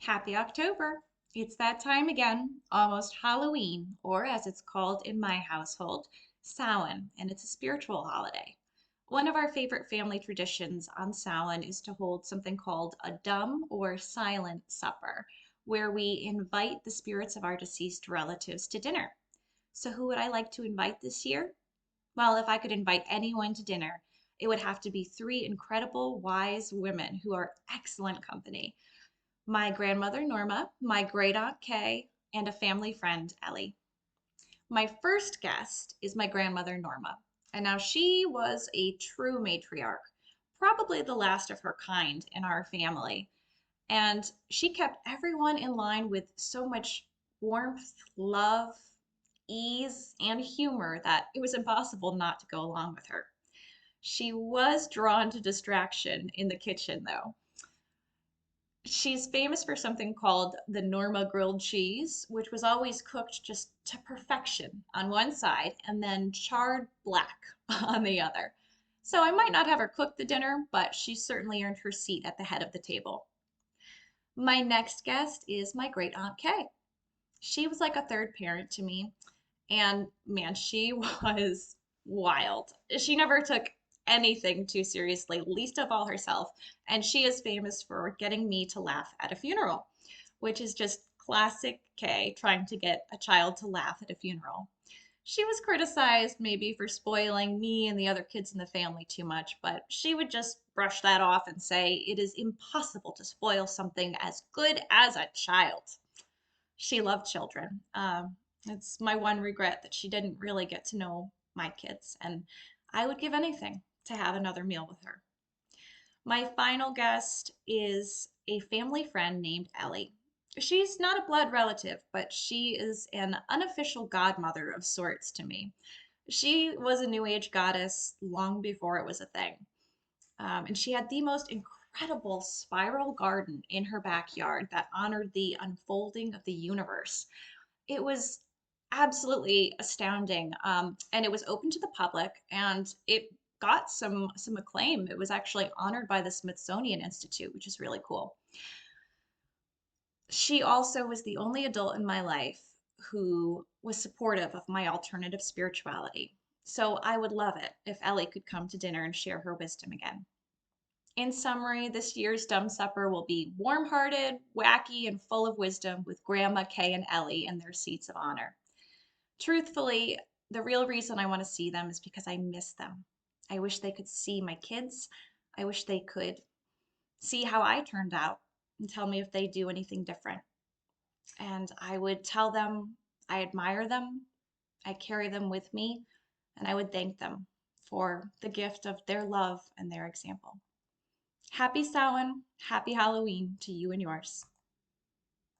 Happy October! It's that time again, almost Halloween, or as it's called in my household, Samhain, and it's a spiritual holiday. One of our favorite family traditions on Samhain is to hold something called a dumb or silent supper, where we invite the spirits of our deceased relatives to dinner. So, who would I like to invite this year? Well, if I could invite anyone to dinner, it would have to be three incredible, wise women who are excellent company: my grandmother Norma, my great aunt Kay, and a family friend, Ellie. My first guest is my grandmother Norma, and now she was a true matriarch, probably the last of her kind in our family. And she kept everyone in line with so much warmth, love, ease, and humor that it was impossible not to go along with her. She was drawn to distraction in the kitchen, though. She's famous for something called the Norma grilled cheese, which was always cooked just to perfection on one side and then charred black on the other. So I might not have her cook the dinner, but she certainly earned her seat at the head of the table. My next guest is my great aunt Kay. She was like a third parent to me, and man, she was wild. She never took anything too seriously, least of all herself. And she is famous for getting me to laugh at a funeral, which is just classic Kay trying to get a child to laugh at a funeral. She was criticized maybe for spoiling me and the other kids in the family too much, but she would just brush that off and say it is impossible to spoil something as good as a child. She loved children. It's my one regret that she didn't really get to know my kids, and I would give anything to have another meal with her. My final guest is a family friend named Ellie. She's not a blood relative, but she is an unofficial godmother of sorts to me. She was a New Age goddess long before it was a thing. And she had the most incredible spiral garden in her backyard that honored the unfolding of the universe. It was absolutely astounding. And it was open to the public, and it got some acclaim. It was actually honored by the Smithsonian Institute, which is really cool. She also was the only adult in my life who was supportive of my alternative spirituality. So I would love it if Ellie could come to dinner and share her wisdom again. In summary, this year's Dumb Supper will be warm-hearted, wacky, and full of wisdom with Grandma Kay and Ellie in their seats of honor. Truthfully, the real reason I want to see them is because I miss them. I wish they could see my kids. I wish they could see how I turned out and tell me if they do anything different. And I would tell them I admire them, I carry them with me, and I would thank them for the gift of their love and their example. Happy Samhain, happy Halloween to you and yours.